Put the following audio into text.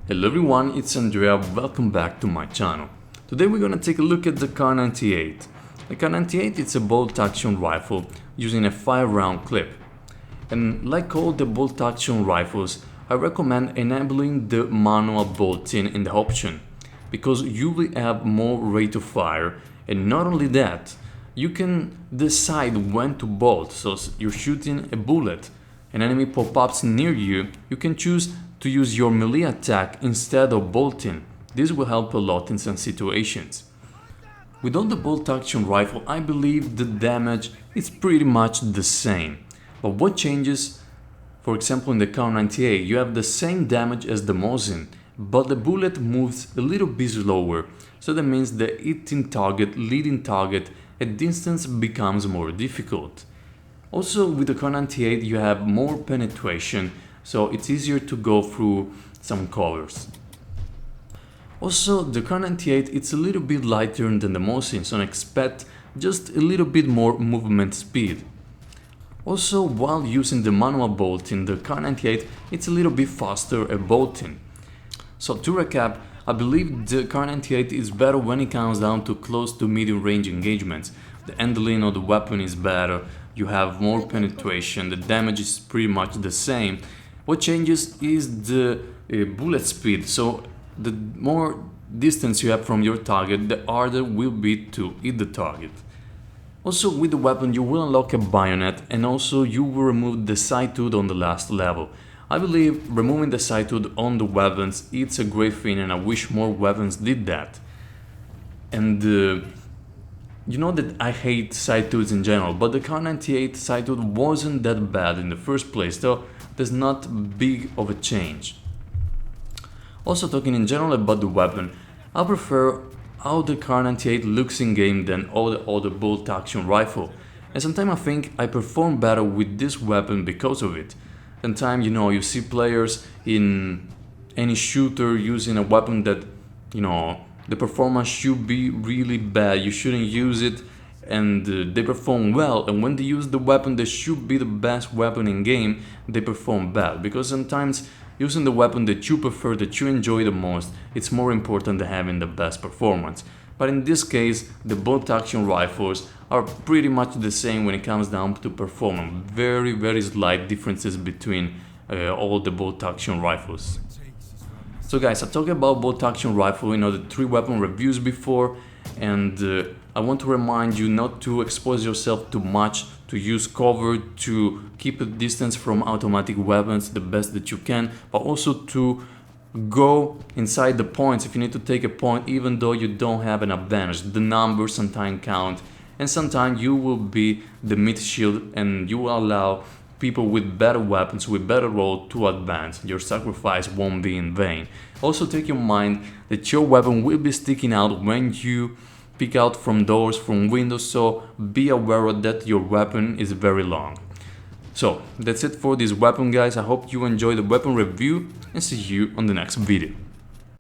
Hello everyone, it's Andrea, welcome back to my channel. Today we're gonna take a look at the Kar98. The Kar98 is a bolt-action rifle using a 5-round clip. And like all the bolt-action rifles, I recommend enabling the manual bolting in the option, because you will have more rate of fire, and not only that, you can decide when to bolt. So you're shooting a bullet, an enemy pop-ups near you, you can choose to use your melee attack instead of bolting. This will help a lot in some situations. With all the bolt-action rifle, I believe the damage is pretty much the same. But what changes? For example, in the Kar98, you have the same damage as the Mosin, but the bullet moves a little bit slower. So that means the hitting target, leading target at distance becomes more difficult. Also, with the Kar98, you have more penetration, so it's easier to go through some covers. Also, the Kar98 it's a little bit lighter than the Mosin, so expect just a little bit more movement speed. Also, while using the manual bolting, the Kar98 it's a little bit faster at bolting. So to recap, I believe the Kar98 is better when it comes down to close to medium range engagements. The handling of the weapon is better, you have more penetration, the damage is pretty much the same. What changes is the bullet speed, so the more distance you have from your target, the harder will be to hit the target. Also, with the weapon you will unlock a bayonet, and also you will remove the sight hood on the last level. I believe removing the sight hood on the weapons it's a great thing, and I wish more weapons did that. And you know that I hate sight hoods in general, but the Kar98 sight hood wasn't that bad in the first place, so there's not big of a change. Also, talking in general about the weapon, I prefer how the Kar98 looks in game than all the other bolt-action rifle, and sometimes I think I perform better with this weapon because of it. Sometimes, you see players in any shooter using a weapon that, the performance should be really bad, you shouldn't use it, and they perform well, and when they use the weapon that should be the best weapon in game, they perform bad, because sometimes using the weapon that you prefer, that you enjoy the most, it's more important than having the best performance. But in this case, the bolt-action rifles are pretty much the same when it comes down to performance. Very slight differences between all the bolt-action rifles. So guys, I talked about bolt-action rifle in the 3 weapon reviews before, and I want to remind you not to expose yourself too much, to use cover, to keep a distance from automatic weapons the best that you can, but also to go inside the points if you need to take a point, even though you don't have an advantage. The numbers sometimes count, and sometimes you will be the mid shield and you will allow people with better weapons, with better roll to advance. Your sacrifice won't be in vain. Also take in mind that your weapon will be sticking out when you peek out from doors, from windows, so be aware that your weapon is very long. So that's it for this weapon, guys. I hope you enjoyed the weapon review, and see you on the next video.